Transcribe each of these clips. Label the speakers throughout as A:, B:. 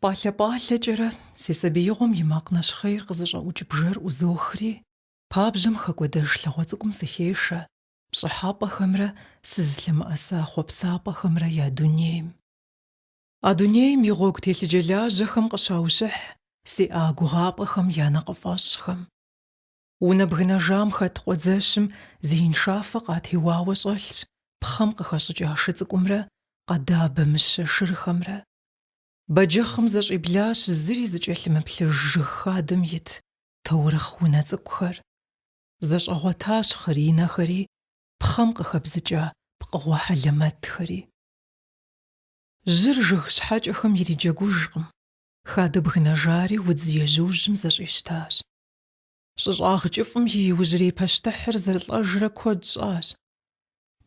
A: Палъэ-палъэкӏэрэ си сабиигъуэм и макъ нэщхъейр къызыщӏэӏукӏ бжэр ӏузохри, пабжьэм хэкӏуэдэж лъагъуэ цӏыкӏум сыхешэ пщӏыхьэпӏэхэмрэ сызлъымыӏэса хъуэпсапӏэхэмрэ я дунейм. А дунейм и гъуэгу телъыджэ лажьэхэм къыщаущыхь си ӏэ гугъапӏэхэм я нэкъыфӏэщӏхэм. Унэ бгынэжам хэт къуэдзэщым зи иншафэ къатеуауэ щӏэлъщ пхъэм къыхэщӏыкӏа шы цӏыкӏумрэ къэдабэ мыщэ шырхэмрэ. Бэджыхъым зэщӏиблащ зыри зыкӏэлъымыплъыж жыг хадэм ит таурыхъ унэ цӏыкӏухэр. Зэщӏэгъуэтащ хъаринэхэри, пхъэм къыхэбзыкӏа пкъыгъуэ хьэлэмэтхэри. Жьыр жыг щхьэкӏэхэм ириджэгужкъым. Хадэ бгынэжари удз ежьужьым зэщӏищтащ. ЩӀыщӀагъ кӀыфӀым и иужьрей пащтыхьыр зэрылӀэжрэ куэд щӀащ.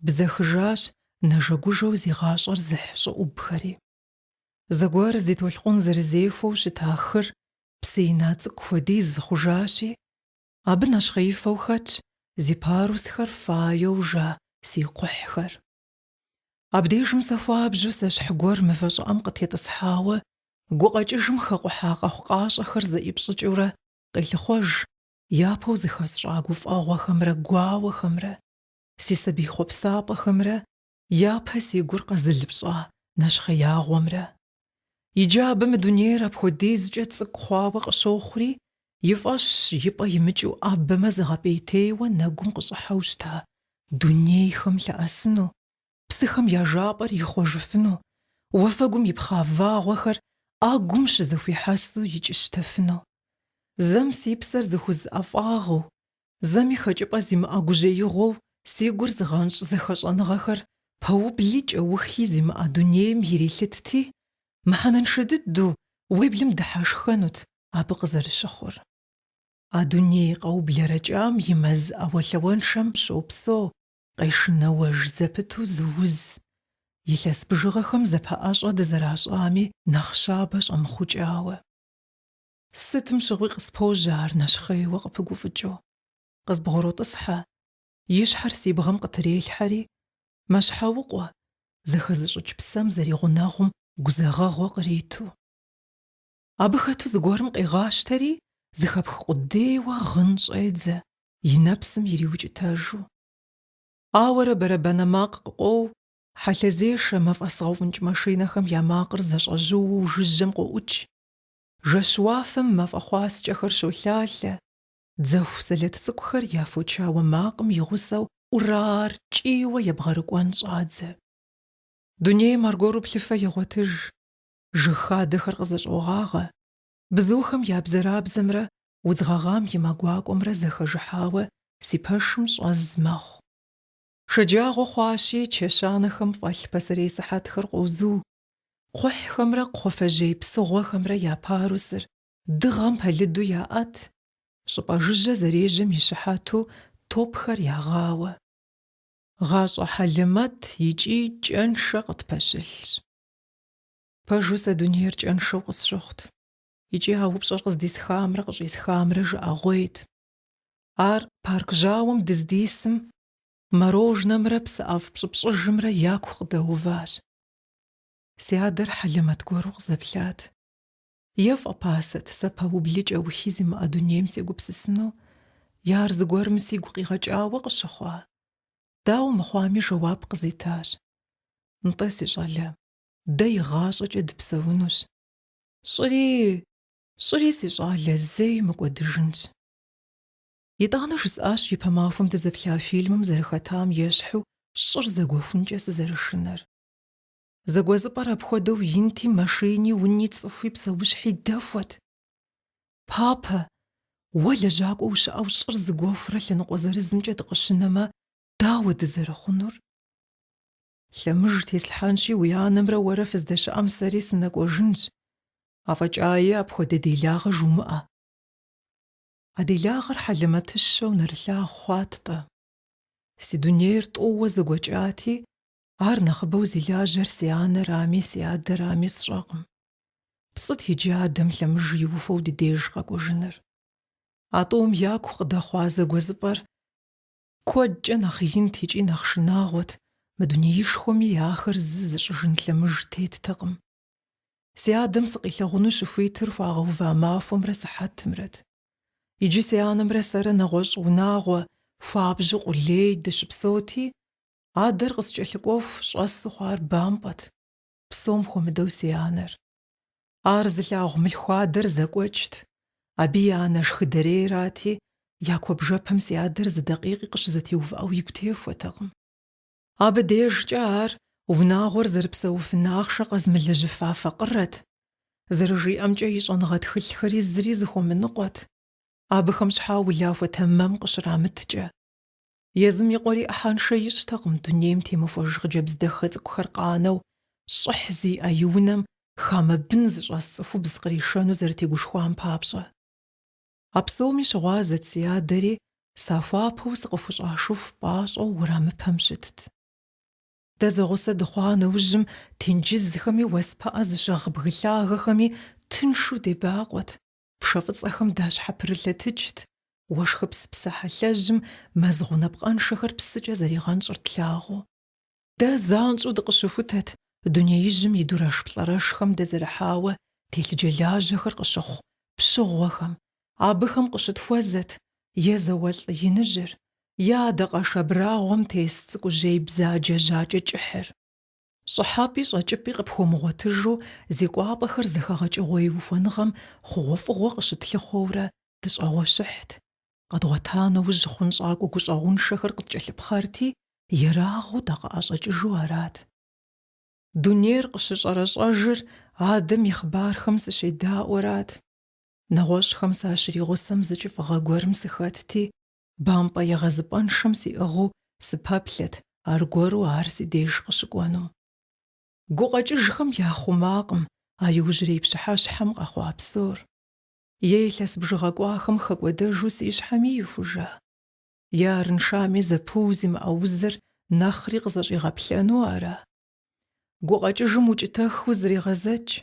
A: Бзэхыжащ нэжэгужэу зигъащӀэр зыхь щӀыӀубхэри. Зэгуэр зи толъкъун зэрызехуэу щыта хыр псэина цӀыкӀу хуэдиз зыхъужащи, абы нэщхъеифэу хэтщ зи парусхэр фаеу жа си кхъухьхэр. Абдежым сэ хуабжьу сэщхь гуэр мывэ щӀыӀэм къытетӀысхьауэ, гукъэкӀыжым хэкъухьа къэхъукъащӀэхэр зэӀипщӀыкӀыурэ къелъыхъуэж япэу зыхэсщӀа гуфӀэгъуэхэмрэ гуауэхэмрэ, си сабий хъуэпсапӀэхэмрэ, япэ си гур къэзылыпщӀа нэщхъеягъуэмрэ. Иджы абы мы дунейр апхуэдизкӀэ цӀыкӀу хъуауэ къыщохъури, и фӀэщ и пӀэ имыкӀыу Ӏэбэмэ зыгъэпӀейтейуэ нэгум къыщӀыхьэу щыта дунейхэм лъэӀэсыну, псыхэм я жапӀэр ихъуэжыфыну, уафэгум ипхъа вагъуэхэр Ӏэгум щызэхуихьэсу икӀыщтэфыну. Зэм си псэр зыхузыӀэфӀагъыу, зэми хэкӀыпӀэ зимыӀэ гужьеигъуэу си гур зыгъэнщӀ зэхэщӀэныгъэхэр пэубли кӀэухи зимыӀэ дунейм ирилъытти, мыхьэнэншэ дыдэу уеблым дыхьэшхэнут абы къызэрыщыхъур. А дуней къэублэрэкӀам и мэз Ӏэуэлъауэншэм щопсэу къешынэуэж зэпыту зыуз. Илъэс бжыгъэхэм зэпэӀэщӀэ дызэращӀами нэхъ щабэ щӀэмыхъукӀауэ. Сытым щыгъуи къыспожьэ ар нэщхъейуэ къыпыгуфӀыкӀыу. КъызбгъуротӀысхьэ, и щхьэр си бгъэм къытрелъхьэри, мэщхьэукъуэ, зэхэзыщӀыкӀ псэм зэригъунэгъум гузэгъэгъуэ къриту. Абы хэту зыгуэрым къегъащтэри, зыхэпх къудейуэ гъын щӀедзэ, и нэпсым ириукӀытэжу. Ауэрэ бэрабэнэ макъ къыкъоу, хьэлъэзешэ мафӀэсгъэуфӀынкӀ машинэхэм я макъыр зэщӀэжьууэ жыжьэм къоӀукӀ. Жэщ уафэм мафӀэ хъуаскӀэхэр щолъалъэ. Дзэху сэлэт цӀыкӀухэр яфочауэ макъым и гъусэу Ӏурар кӀийуэ ебгъэрыкӀуэн щӀадзэ. Дунейм аргуэру плъыфэ егъуэтыж. Жыг хадэхэр къызэщӀогъагъэ. Бзухэм я бзэрабзэмрэ удз гъэгъам и мэ гуакӀуэмрэ зэхэжыхьауэ си пэшым щӀэз мэхъу. Шэджагъуэ хъуащи, чэщанэхэм фӀэлъ пасэрей сыхьэтхэр къозу. Кхъухьхэмрэ кхъуафэжьей псыгъуэхэмрэ я парусыр дыгъэм пэлыду яӀэт. ЩӀыпӀэ жыжьэ зэрежьэм и щыхьэту топхэр ягъауэ. ГъащӀэ хьэлэмэт икӀи кӀэншэ къытпэщылъщ. Пэжу сэ дунейр кӀэншэу къысщыхъут. ИкӀи а упщӀэр къыздисхамрэ къыщӀисхамрэ жыӀэгъуейт. Ар парк жьауэм дыздисым мороженымрэ псыӀэфӀ пщӀыпщӀыжымрэ яку къыдэуващ. Си адэр хьэлэмэт гуэру къызэплъат. ЕфӀэпасэт сэ пэубли кӀэухи зимыӀэ дунейм сегупсысыну, яр зыгуэрым сигу къигъэкӀауэ къыщыхъуа. Дауэ мыхъуами жэуап къызитащ. НтӀэ си щӀалэ, дэ и гъащӀэкӀэ дыпсэунущ. Щӏыри си щӀалэ, зэи мыкӀуэдыжынщ. ИтӀанэ жысӀащ ипэ махуэм дызэплъа фильмым зэрыхэтам ещхьу щӀыр зэгуэхункӀэ сызэрышынэр. ЗэгуэзыпӀэр апхуэдэу инти, машини, уни, цӀыхуи, псэущхьи дэхуэт. Папэ, уэ лэжьакӀуэ ущыӀэу щӀыр зыгуэхурэ лъэныкъуэ зырызымкӀэ дыкъыщынэмэ, дауэ дызэрыхъунур? Лъэмыж теслъхьэнщи, уи анэмрэ уэрэ фыздэщыӀэм сэри сынэкӀуэжынщ. АфӀэкӀаи апхуэдэ делагъэ жумыӀэ. А делагъэр хьэлэмэтыщэу нэрылъагъу хъуат-тӀэ. Си дунейр тӀууэ зэгуэкӀати, ар нэхъыбэу зи лажьэр си анэрами, си адэрами сщӀэкъым. ПцӀыт иджы адэм лъэмыж иуфэу ди деж къэкӀуэжыныр. А тӀум яку къыдэхъуа зэгуэзыпӀэр куэдкӀэ нэхъ инт икӀи нэхъ шынагъуэт, мы дунеишхуэми ахэр зы зыщӀыжын лъэмыж теттэкъым. Си адэм сыкъилъэгъуну щыхуитыр хуагъэува махуэмрэ сыхьэтымрэт. Иджы си анэмрэ сэрэ нэгъуэщӏ унагъуэ хуабжьу къулей дыщыпсэути, адэр къыскӏэлъыкӏуэху щӏэсу хъуар бампӏэт, псом хуэмыдэу си анэр. Ар зылъагъу мылъхуадэр зэкӏуэкӏт, абы и анэ шхыдэрейрати, я куэбжэпэм си адэр зы дакъикъи къыщызэтеувыӏэу игу техуэтэкъым. Абы дежкӏэ ар унагъуэр зэрыпсэуфын ахъшэ къэзмылэжьыфа факъырэт, зэрыжиӏэмкӏэ и щӏэныгъэ тхылъхэри зыри зыхуэмыныкъуэт, абыхэм щхьа улахуэ тэмэм къыщрамыткӏэ. Езым и къуэри ӏыхьэншэ ищӏтэкъым дунейм темыхуэж хъыджэбз дахэ цӏыкӏухэр къанэу, щӏыхь зиӏэ и унэм хамэ бын зыщӏэс цӏыхубз къришэну зэрытегушхуам папщӏэ. А псоми щыгъуазэт си адэри, сахуапэу сыкъыхущӏашыху пӏащӏэу уэрамыпэм щытт. Дэ зэгъусэ дыхъуа нэужьым тенджызхэми уэспэӏэ зыщагъ бгылъагэхэми тыншу дебакъуэт, пшэ фӏыцӏэхэм дащхьэпырылъэтыкӏт, уэшхыпс псыхьэ лъэжьым мэз гъунапкъэншэхэр псыкӏэ зэригъэнщӏырт лъагъуу. Дэ занщӏэу дыкъыщыхутэт дунеижьым и дурэш-плӏэрэшхэм дэзэрыхьауэ телъыджэлажьэхэр къыщыхъу пщыгъуэхэм, абыхэм къыщытхуэзэт е зауэлӏ иныжьыр, е адакъэш абрагъуэм тес цӏыкӏужьей бзаджэ жьакӏэ кӏыхьыр. Щӏыхьэпӏи щӏэкӏыпӏи къыпхуэмыгъуэтыжу зи кӏуапӏэхэр зэхэгъэкӏыгъуей ухуэныгъэм хъугъуэфӏыгъуэ къыщытлъыхъуэурэ дыщӏэгъуэщыхьт. Къэдгъуэта нэужь хъун щӏакӏуэ гущӏэгъуншэхэр къыткӏэлъыпхъэрти, ерагъыу дакъыӏэщӏэкӏыжу арат. Дунейр къыщыщӏэрэщӏэжыр адэм и хъыбархэм сыщедаӏуэрат. Нэгъуэщӏхэм сащригъусэм зы кӏыфӏыгъэ гуэрым сыхэтти, бампӏэ егъэзыпӏэншэм сиӏыгъыу сыпэплъэт аргуэру ар си деж къыщыкӏуэну. Гукъэкӏыжхэм яхъумакъым а иужьрей пщыхьэщхьэм къэхъуа псор. Е илъэс бжыгъэ кӏуахэм хэкӏуэдэжу си щхьэми ихужа. Е арыншами зэпыу зимыӏэ узыр нэхъри къызэщӏигъэплъэну ара. Гукъэкӏыжым укӏытэхыу зрегъэзэкӏ,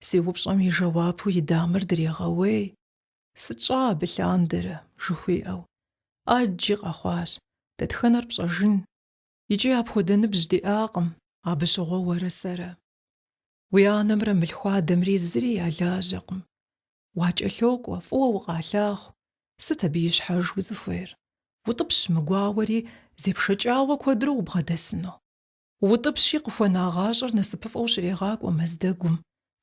A: си упщӏэм и жэуапу и дамыр дрегъэуей. Сытщӏа абы лъандэрэ, жыхуиӏэу. Ӏэджи къэхъуащ, дэтхэнэр пщӏэжын. Икӏи апхуэдэ ныбжь диӏакъым, абы щыгъуэ уэрэ сэрэ. Уи анэмрэ мылъхуадэмри зыри ялажьэкъым. Уакӏэлъокӏуэ, фӏыуэ укъалъагъу. Сыт абы ищхьэж узыхуейр? УтӀыпщ мыгуауэри, зепшэкӏауэ куэдрэ убгъэдэсыну. УтӀыпщи къыхуэна гъащӏэр насыпыфӏэу щрегъакӏуэ мэздэгум,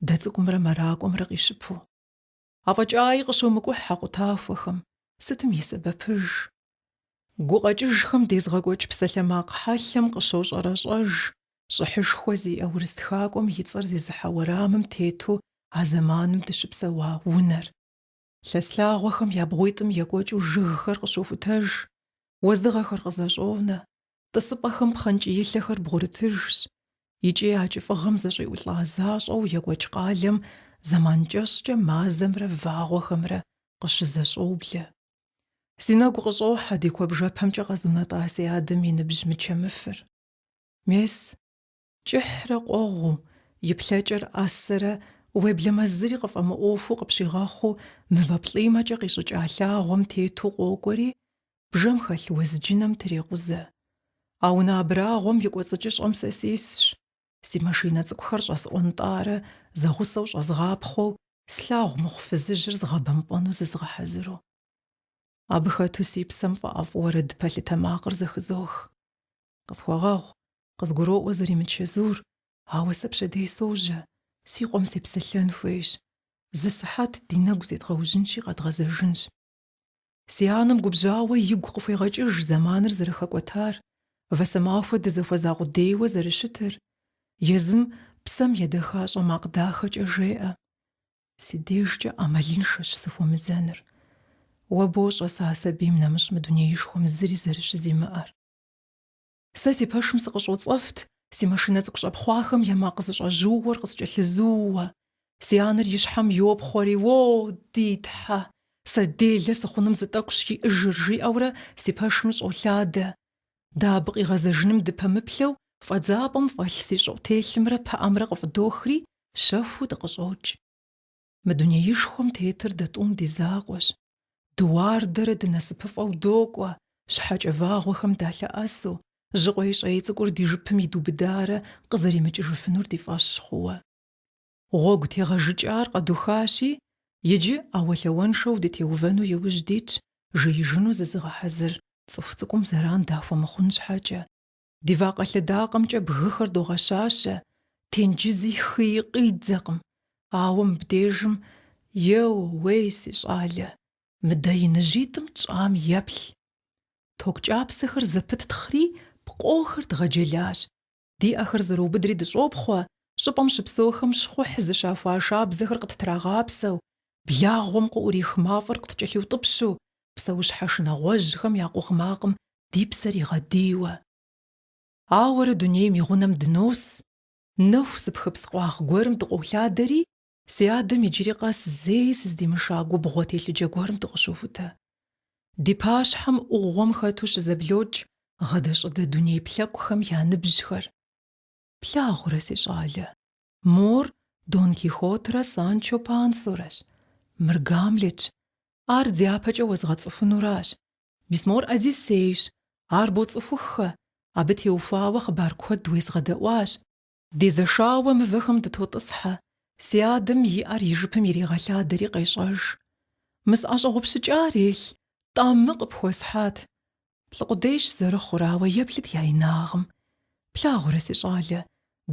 A: дэ цӏыкӏумрэ мэракӏуэмрэ къищыпу. АфӀэкӀаи къыщомыкӀухь а къутахуэхэм, сытым и сэбэпыж. Гукъэкӏыжхэм дезгъэкӏуэкӏ псалъэмакъ хьэлъэм къыщощӏэрэщӏэж, щӏыхьышхуэ зиӏэ урыс тхакӏуэм и цӏэр зезыхьэ уэрамым тету а зэманым дыщыпсэуа унэр. Лъэслъагъуэхэм я бгъуитӏым екӏуэкӏыу жыгхэр къыщохутэж, уэздыгъэхэр къызэщӏонэ, тӏысыпӏэхэм пхъэнкӏиилъэхэр бгъурытыжщ, икӏи а кӏыфӏыгъэм зэщӏиӏулӏа защӏэу екӏуэкӏ къалэм зэман кӏэщӏкӏэ мазэмрэ вагъуэхэмрэ къыщызэщӏоублэ. Си нэгу къыщӏохьэ ди куэбжэпэмкӏэ къэзунэтӏа си адэм и ныбжь мычэмыфыр. Мес, кӏыхьрэ къуэгъуу, и плъэкӏэр ӏэсэрэ, уеблэмэ зыри къыфӏэмыӏуэхуу къыпщигъэхъуу мывэплӏимэкӏэ къищӏыкӏа лъагъуэм тету къокӏуэри, бжэм хэлъ уэзджынэм трекъузэ. А унэ абрагъуэм и кӏуэцӏыкӏыщӏэм сэ сесщ. Си машинэ цӏыкӏухэр щӏэсӏуэнтӏарэ, зэгъусэу щӏэзгъапхъуэу, слъагъу мыхъу фызыжьыр згъэбэмпӏэну зызгъэхьэзыру. Абы хэту си псэм фӏэӏэфӏу эрэд пэлъытэ макъыр зэхызох. Къысхуэгъэгъу, къызгуроӏуэ зэримычэзур, ауэ сэ пщэдей сожьэ, си къуэм сепсэлъэн хуейщ. Зы сыхьэт ди нэгу зедгъэужьынщи къэдгъэзэжынщ. Си анэм губжьауэ игу къыхуегъэкӏыж зэманыр зэрыхэкӏуэтар, вэсэмахуэ дызэхуэза къудейуэ зэрыщытыр. Езым псэм едэхащӏэ макъ дахэкӏэ жеӏэ. Си дежкӏэ ӏэмалыншэщ сыхуэмызэныр. Уэ бощӏэ сэ а сабийм нэмыщӏ мы дунеишхуэм зыри зэрыщызимыӏэр. Сэ си пэшым сыкъыщӏоцӏэфт, си машинэ цӏыкӏу щӏэпхъуахэм я макъ зыщӏэжууэр къыскӏэлъызууэ. Си анэр и щхьэм йопхъуэри: «Уо, ди Тхьэ, сэ делэ сыхъунум зы тӏэкӏу щиӏыжыр», жиӏэурэ си пэшым щӏолъадэ. Дэ абы къигъэзэжыным дыпэмыплъэу, фӏэдзапӏэм фӏэлъ си щӏыӏутелъымрэ пыӏэмрэ къыфӏыдохри, щэхуу дыкъыщӏокӏ. Мы дунеишхуэм тетыр дэтӏум ди закъуэщ. Дуардэрэ дынасыпыфӏэу докӏуэ, щхьэкӏэ вагъуэхэм далъэӏэсу, жьыкъуей щӏей цӏыкӏур ди жыпым идубыдарэ къызэримыкӏыжыфынур ди фӏэщ хъууэ. Гъуэгу тегъэжыкӏар къэдухащи, иджы ӏэуэлъауэншэу дытеувэну иужь дитщ жеижыну зызыгъэхьэзыр цӏыху цӏыкӏум зэран дахуэмыхъун щхьэкӏэ. Ди вакъэ лъэдакъэмкӏэ бгыхэр догъэщащэ, тенджызи хыи къидзэкъым. Ауэ мыбдежым уей си щӏалэ, мыдэ иныжьитӏым тщӏам еплъ. Токӏапсэхэр зэпыттхъри пкъохэр дгъэджэлащ. Ди ӏэхэр зэрыубыдри дыщӏопхъуэ, щӏыпӏэм щыпсэухэм щхъухь зыщахуа шабзэхэр къыттырагъапсэу, благъуэм къыӏурих мафӏэр къыткӏэлъиутӏыпщу, псэущхьэ шынагъуэжьхэм я къугъ макъым ди псэр игъэдийуэ. Ауэрэ дунейм и гъунэм дынос, нэху зыпхыпс къуагъ гуэрым дыкъолъадэри, си адэм иджыри къэс зэи сыздимыша губгъуэ телъыджэ гуэрым дыкъыщоувытэ. Ди пащхьэм ӏугъуэм хэту щызэблокӏ гъэдэщӏыдэ дуней плъэкӏухэм я ныбжьхэр. Плъагъурэ си щӏалэ, мор Дон Кихотрэ Санчо Пансорэщ, мыр Гамлетщ, ар дзяпэкӏэ уэзгъэцӏыхунуращ. Мис мор Одиссейщ, ар боцӏыхуххэ, абы теухуауэ хъыбар куэд уезгъэдэӏуащ. Дезэшауэ мывэхэм дытотӏысхьэ, си адэм иӏэр и жыпым иригъэлъадэри къещӏэж. Мыс ӏэщӏэгъупщыкӏар елъ, тӏаммэ къыпхуэсхьат. Плӏыкъудейщ зэрыхъур, ауэ еплъыт я инагъым. Плъагъурэ си щӏалэ,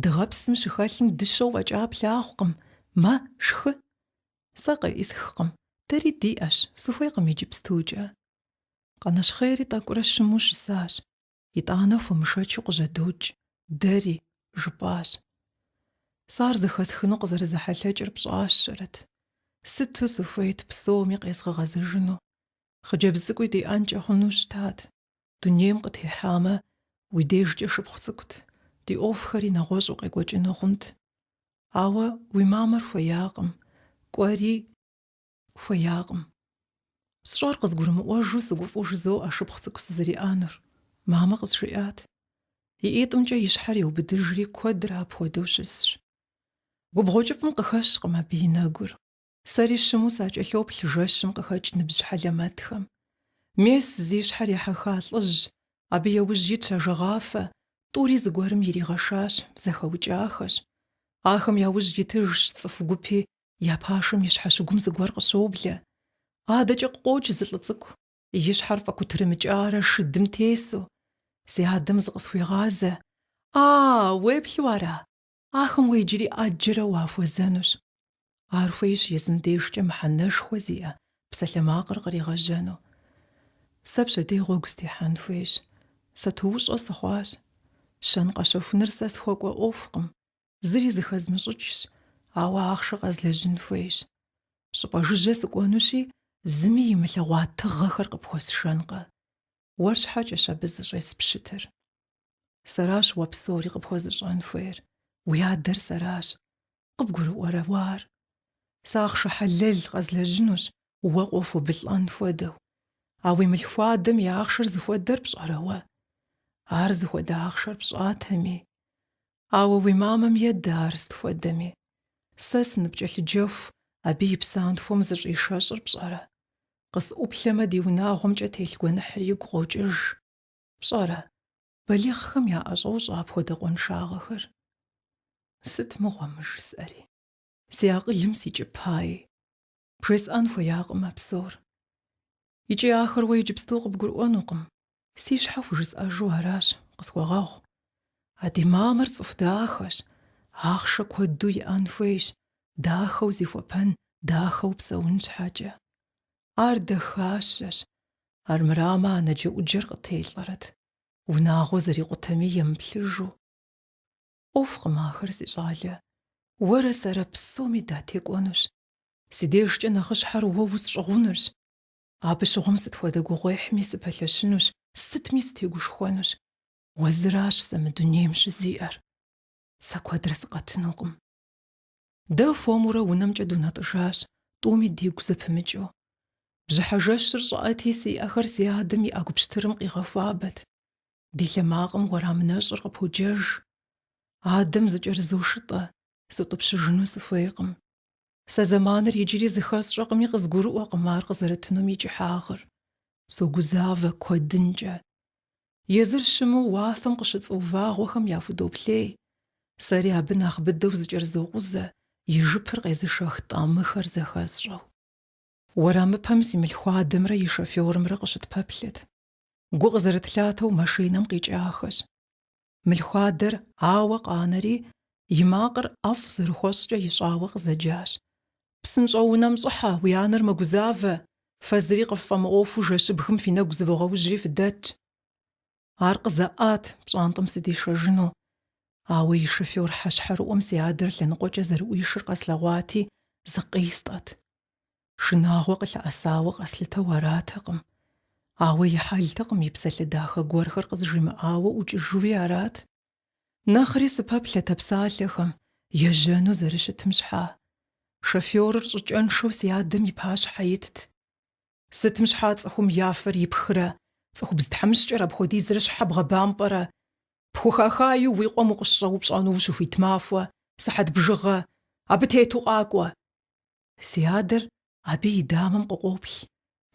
A: дыгъэпсым щыхэлъым дыщэу фӏэкӏа плъагъукъым. Мэ, шхы. Сэ къеӏисхкъым, дэри диӏэщ, сыхуейкъым иджыпстукӏэ. Къанэщхъейри тӏэкӏурэ щыму щысащ. ИтӀанэ хуэмышэчу къыжьэдокӏ, дэри, жыпӏащ. Сар зыхэсхыну къызэрызэхьэлъэкӏыр пщӏащэрэт. Сыту сыхуейт псоми къезгъэгъэзыжыну. Хъыджэбз цӏыкӏуи диӏэнкӏэ хъуну щытат. Дунейм къытехьамэ, уи дежкӏэ шыпхъу цӏыкӏут, ди ӏуэхухэри нэгъуэщӏу къекӏуэкӏыну хъунт. Ауэ уи мамэр хуеякъым, кӏуэри хуеякъым. СщӀэр къызгурымыӀуэжу сыгуфӀу жызоӀэ шыпхъу цӀыкӀу сызэриӀэнур. Мамэ къызжиӀат. И ӀитӀымкӀэ и щхьэр еубыдыжри куэдрэ апхуэдэу щысщ. Губгъуэ кӀыфӀым къыхэщкъым абы и нэгур. Сэри щыму сакӀэлъоплъ жэщым къыхэкӀ ныбжь хьэлэмэтхэм. Мес зи щхьэр ехьэха лӀыжь, абы яужь итщ ажэгъафэ, тӀури зыгуэрым иригъэшащ, зэхэукӀахэщ. Ахэм яужь итыжщ цӀыху гупи, я пашэм и щхьэщыгум зыгуэр къыщоблэ. АдэкӀэ къокӀ зы лӀы цӀыкӀу, и щхьэр фӀэкӀутрымыкӀарэ шыдым тесу. Си адэм зыкъысхуигъазэ. Уеплъу ара? Ахэм уэ иджыри Ӏэджэрэ уахуэзэнущ. Ар хуейщ езым дежкӀэ мыхьэнэшхуэ зиӀэ псалъэмакъыр къригъэжьэну. Сэ пщэдей гъуэгу стехьэн хуейщ. СатуущӀэ сыхъуащ. Щэн къэщэхуныр сэ схуэкӀуэ Ӏуэхукъым. Зыри зыхэзмыщӀыкӀщ, ауэ ахъшэ къэзлэжьын хуейщ. ЩӀыпӀэ жыжьэ сыкӀуэнущи, зыми имылъэгъуа тыгъэхэр къыпхуэсшэнкъэ. Уэр щхьэкӀэщ абы зыщӀеспщытыр. Сэращ уэ псори къыпхуэзыщӀэн хуейр. Уи адэр сэращ. КъыбгурыӀуэрэ уар? Сэ ахъшэ хьэлэл къэзлэжьынущ, уэ къохуэбылӀэн хуэдэу. А уи мылъхуадэм и ахъшэр зыхуэдэр пщӀэрэ уэ? Ар зыхуэдэ ахъшэр пщӀатэми. Ауэ уи мамэм едэ ар стхуэдэми. Сэ сыныпкӀэлъыджэху, абы и псантхуэм зыщӀишэщӀыр пщӀэрэ? КъысӀуплъэмэ, ди унагъуэмкӀэ телъ гуэныхьыр игу къокӀыж. ПщӀэрэ, балигъхэм яӀэщӀэу щӀа апхуэдэ къуаншагъэхэр? Сыт мыгъуэм жысӀэри? Си акъылым сикӀыпаи. БжесӀэн хуеякъым а псор. ИкӀи ахэр уэ иджыпсту къыбгурыӀуэнукъым. Си щхьэ хужысӀэжу аращ, къысхуэгъэгъу. А ди мамэр цӀыху дахэщ. Ахъшэ куэду иӀэн хуейщ, дахэу зихуэпэн, дахэу псэун щхьэкӀэ. Ар дахащэщ. Армырамэ анэджэӀуджэр къытелӀэрэт. Унагъуэ зэрикъутэми емыплъыжу. Ӏуэхукъым ахэр, си щӀалэ. Уэрэ сэрэ псоми датекӀуэнущ. Си дежкӀэ нэхъыщхьэр уэ усщӀыгъунырщ. Абы щыгъуэм сыт хуэдэ гугъуехьми сыпэлъэщынущ, сытми сытегушхуэнущ. Уэ зыращ сэ мы дунейм щызиӀэр. Сэ куэдрэ сыкъэтынукъым. Дэ хуэмурэ унэмкӀэ дунэтӀыжащ, тӀуми дигу зэпымыкӀыу. Бжьыхьэ жэщыр щӀыӀэти, си Ӏэхэр си адэм и Ӏэгупщтырым къигъэхуабэт. Ди лъэмакъым уэрам нэщӀыр къыподжэж. Адэм зыкӀэрызошытӀэ, сотӀыпщыжыну сыхуейкъым. Сэ зэманыр иджыри зыхэсщӀэкъыми, къызгурыӀуэкъым ар къызэрытынум и кӀыхьагъыр. Согузавэ куэдынкӀэ. Езыр щыму уафэм къыщыцӀыува гъуэхэм яхудоплъей. Сэри абы нэхъ быдэу зыкӀэрызокъузэ, и жыпыр къезышэх тӏамыхэр зэхэсщӏэу. Уэрамыпэм си мылъхуадэмрэ и шофёрымрэ къыщытпэплъэт. Гу къызэрытлъатэу машинэм къикӏахэщ. Мылъхуадэр ауэ къанэри, и макъыр ӏэфӏ зэрыхуэщӏкӏэ ищӏауэ къызэджащ. «Псынщӏэ унэм щӏыхьэ, уи анэр мэгузавэ, фэзыри къыффӏэмыӏуэхуу жэщыбгым фи нэгу зывогъэужьри фыдэтщ». Ар къызэӏат пщӏантӏэм сыдишэжыну. Ауэ и шофёр хьэщхьэрыӏуэм си адэр лъэныкъуэкӏэ зэрыӏуишыр къэслъэгъуати, зыкъистӏэт. Шынагъуэ къылъэӏэсауэ къэслъытэу аратэкъым. Ауэ и хьэлтэкъым и псалъэ дахэ гуэрхэр къызжримыӏауэ ӏукӏыжууи арат. Нэхъри сыпэплъэт а псалъэхэм, ежьэну зэрыщытым щхьа. Шофёрыр щӏыкӏэншэу си адэм и пащхьэ итт. Сытым щхьа цӏыхум я фэр ипхрэ, цӏыхубз тхьэмыщкӏэр апхуэдизрэ щхьэ бгъэбампӏэрэ? Пхухахаю уи къуэм укъыщӏэупщӏэну ущыхуит махуэ, сыхьэт бжыгъэ, абы тету къакӏуэ. Си адэр абы и дамэм къыкъоплъ.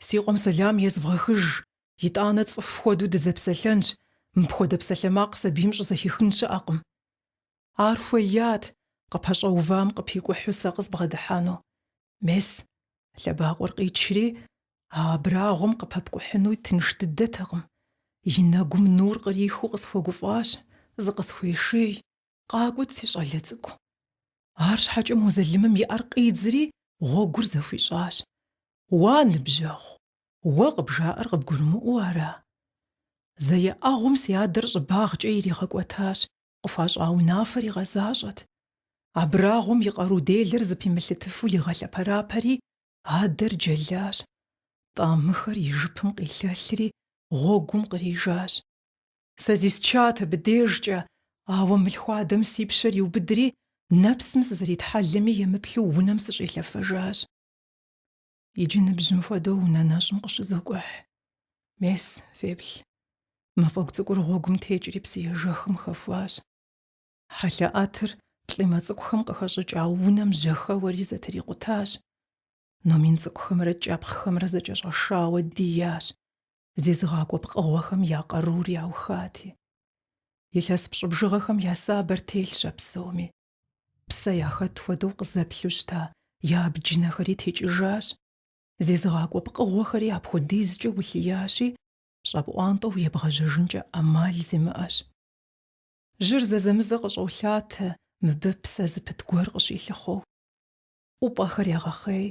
A: Си къуэм сэлам езвгъэхыж, итӏанэ цӏыху хуэдэу дызэпсэлъэнщ, мыпхуэдэ псалъэ макъ сабийм щӏызэхихын щыӏэкъым. Ар хуеят къыпэщӏэувам къыпикӏухьу сэ къызбгъэдыхьэну. Мес, лъэбакъуэр къичри, а абрагъуэм къыпэпкӏухьыну тынш дыдэтэкъым. И нэгум нур кърихыу къысхуэгуфӏащ, зыкъысхуеший. Къакӏуэт си щӏалэ цӏыкӏу. Ар щхьэкӏэ музэлымым и ӏэр къидзри, гъуэгур зэхуищӏащ. Уа ныбжьэгъу, уэ къыбжаӏэр къыбгурымыӏуэу ара? Зэеӏэгъум си адэр щӏыбагъкӏэ иригъэкӏуэтащ, къыхуащӏа унафэр игъэзащӏэт. Абрагъуэм и къару делэр зыпимылъытыфу игъэлъэпэрапэри, адэр джэлащ. Тӏамыхэр и жыпым къилъэлъри, гъуэгум кърижащ. Сэ зисчат абы дежкӏэ, ауэ мылъхуадэм си пщэр иубыдри, нэпсым сызэритхьэлми емыплъу унэм сыщӏилъэфэжащ. Иджы ныбжьым хуэдэу унэ нэщӏым къыщызокӏухь. Мес, феплъ. Мафӏэгу цӏыкӏур гъуэгум текӏри псыежэхым хэхуащ. Хьэлъэӏэтыр плӏимэ цӏыкӏухэм къыхэщӏыкӏа унэм жьэхэуэри зэтрикъутащ. Номин цӏыкӏухэмрэ кӏэпхъхэмрэ зэкӏэщӏэшауэ диящ. Зезыгъакӏуэ пкъыгъуэхэм я къарур яухати. Илъэс пщӏыбжыгъэхэм я сабэр телъщ а псоми. Псэ яхэт хуэдэу къызэплъу щта, я абджынэхэри текӏыжащ. Зезыгъакӏуэ пкъыгъуэхэри апхуэдизкӏэ улъиящи, щӏэпӏуантӏэу ебгъэжьэжынкӏэ ӏэмал зимыӏэщ. Жьыр зэзэмызэ къыщӏолъатэ, мыбы псэ зыпыт гуэр къыщилъыхъуэу. ӏупӏэхэр ягъэхъей,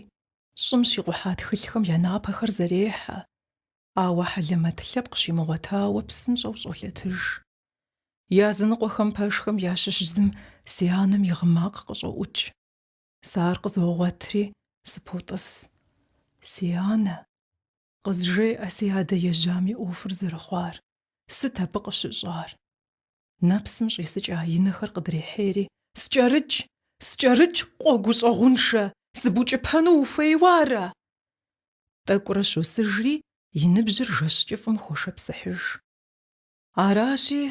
A: щӏым щикъухьа тхылъхэм я напэхэр зэрехьэ. Ауэ хьэлэмэт лъэпкъ щимыгъуэтауэ псынщӏэу щӏолъэтыж. Языныкъуэхэм пэшхэм ящыщ зым си анэм и гъымакъ къыщӏоӏукӏ. Сэ ар къызогъуэтри, сыпотӏыс. Си анэ, къызжеӏэ си адэ ежьам и ӏуэхур зэрыхъуар. Сыт абы къыщыщӏар? Нэпсым щӏисыкӏа инэхэр къыдрехьейри, «Скӏэрыкӏ, скӏэрыкӏ, къуэ гущӏэгъуншэ, зыбукӏыпэну ухуейуэ ара?» Тӏэкӏурэ щосыжри, и ныбжьыр жэщ кӏыфӏым хуошэпсыхьыж. Аращи,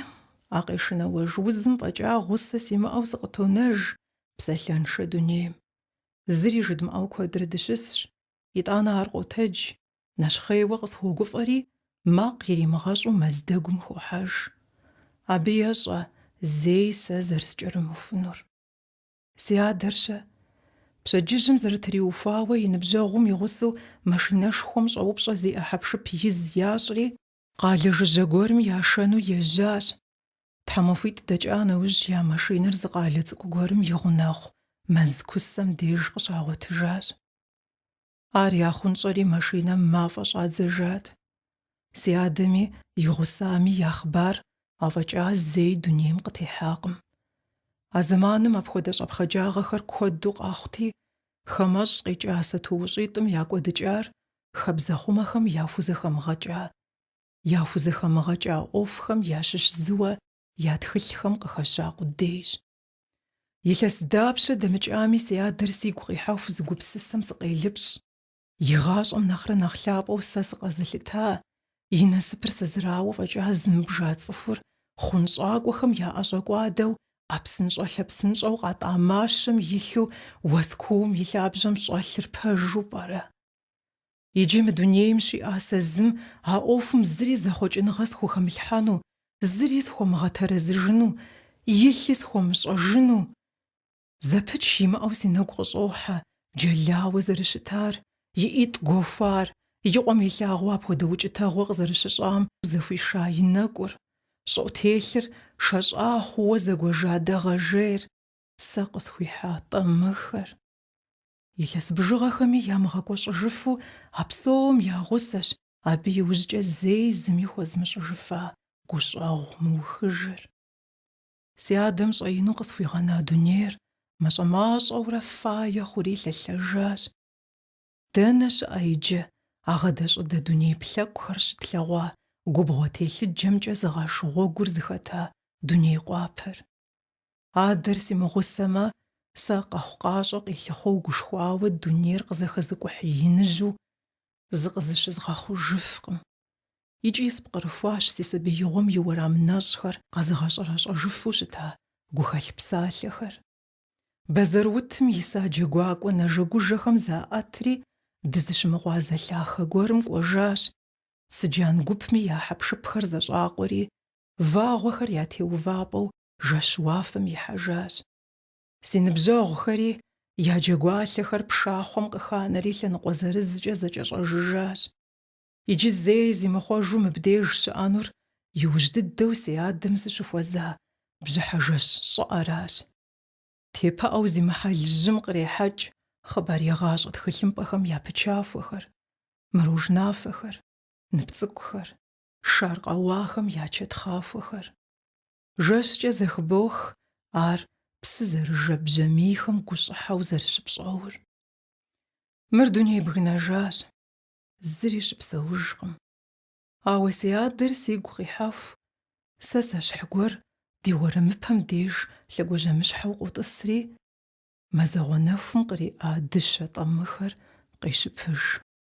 A: а къешынауэж узым фӏэкӏа гъусэ симыӏэу сыкъытонэж псалъэншэ дунейм. Зыри жыдмыӏэу куэдрэ дыщысщ, итӏанэ ар къотедж, нэщхъейуэ къысхуогуфӏэри, макъ иримыгъэщӏу мэздэгум хохьэж. Абы ещӏэ зэи сэ зэрыскӏэрымыхунур. Си адэрщэ. Пщэдджыжьым зэрытриухуауэ и ныбжьэгъум и гъусэу машинэшхуэм щӏэупщӏэ зи ӏыхьэпшып из ящӏри, къалэ жыжьэ гуэрым яшэну ежьащ. Тхьэмахуитӏ дэкӏа нэужь я машинэр зы къалэ цӏыкӏу гуэрым и гъунэгъу мэз кусэм деж къыщагъуэтыжащ. Ар яхъунщӏэри машинэм мафӏэ щӏадзэжат. Си адэми и гъусами я хъыбар афӏэкӏа зэи дунейм къытехьакъым. А зэманым апхуэдэ щӏэпхъэджагъэхэр куэду къахъути, хамэщӏ къикӏа сату-ущӏитӏым якӏуэдыкӏар хъэбзэхъумэхэм яхузэхэмыгъэкӏа ӏуэхухэм ящыщ зыуэ я тхылъхэм къыхэща къудейщ. Илъэс дапщэ дэмыкӏами си адэр сигу къихьэху зы гупсысэм сыкъелыпщӏ. И гъащӏэм нэхърэ нэхъ лъапӏэу сэ сыкъэзылъыта, и насыпыр сэзырауэ фӏэкӏа зымыбжа цӏыхур хъунщӏакӏуэхэм я ӏэщӏэкӏуадэу ӏэпсынщӏэ-лъэпсынщӏэу къатӏа мащэм илъу уэс куум и лъабжьэм щӏэлъыр пэжу пӏэрэ. Иджы мы дунейм щиӏа сэ зым а ӏуэхум зыри зэхъуэкӏыныгъэ схухэмылъхьэну, зыри схуэмыгъэтэрэзыжыну, илъи схуэмыщӏэжыну, Зэпыч имыӏэу си нэгу къыщӏохьэ джэлауэ зэрыщытар, и ӏитӏ гуэхуар, и къуэм илъагъуу апхуэдэ укӏытэгъуэ къызэрыщыщӏам зэхуиша и нэкӏур, щӏыӏутелъыр шэщӏа хъууэ зэгуэжа дэгъэжейр, сэ къысхуихьа тӏэмыхэр. Илъэс бжыгъэхэми ямыгъэкӏуэщӏыжыфу а псом я гъусэщ абы иужькӏэ зэи зыми хуэзмыщӏыжыфа гущӏэгъу мыухыжыр. Си адэм щӏэину къысхуигъэна дунейр мащӏэ-мащӏэурэ фае хъури лъэлъэжащ. Дэнэ щыӏэ иджы агъэдэ-щӏыдэ дуней плъэкӏухэр щытлъэгъуа губгъуэ телъыджэмкӏэ зыгъэш гъуэгур зыхэта дуней къуапэр? Адэр си мыгъусэмэ, сэ къэхъу-къащӏэ къилъыхъуэу гушхуауэ дунейр къызэхэзыкӏухь иныжьу зыкъызыщызгъэхъужыфкъым. Икӏи спкърыхуащ си сабиигъуэм и уэрам нэщӏхэр къэзыгъэщӏэрэщӏэжыфу щыта гухэлъ псалъэхэр. Бэзэрыутым иса джэгуакӏуэ нэжэгужэхэм заӏэтри дызыщымыкъуа зэлъахъэ гуэрым кӏуэжащ. Сыджан гупми я хьэпшыпхэр зэщӏакъуэри, вагъуэхэр ятеувапӏэу жэщ уафэм ихьэжащ. Си ныбжьэгъухэри я джэгуалъэхэр пшахъуэм къыханэри лъэныкъуэ зырызкӏэ зэкӏэщӏэжыжащ. Иджы зэи зимыхъуэжу мыбдеж щыӏэнур иужь дыдэу си адэм зыщыхуэза бжьыхьэ жэщ щӏыӏэращ. Тепыӏэу зимыхьэ лыжьым кърехьэкӏ хъыбар егъащӏэ тхылъымпӏэхэм я пычахуэхэр, мыружнафэхэр, ныпцӏыкӏухэр, шар къэуахэм я чэтхъахуэхэр. Жэщкӏэ зэхыбох ар псы зэрыжэ бжьамийхэм гущӏыхьэу зэрыщыпщӏэур. Мыр дуней бгынэжащ, зыри щыпсэужкъым. Ауэ си адэр сигу къихьэху, сэ сэщхь гуэр ди уэрэмыпэм деж лъэгуажьэмыщхьэу къотӏысри, мазэгъуэнэхум къриӏа дыщэ тӏэмыхэр къещыпыж.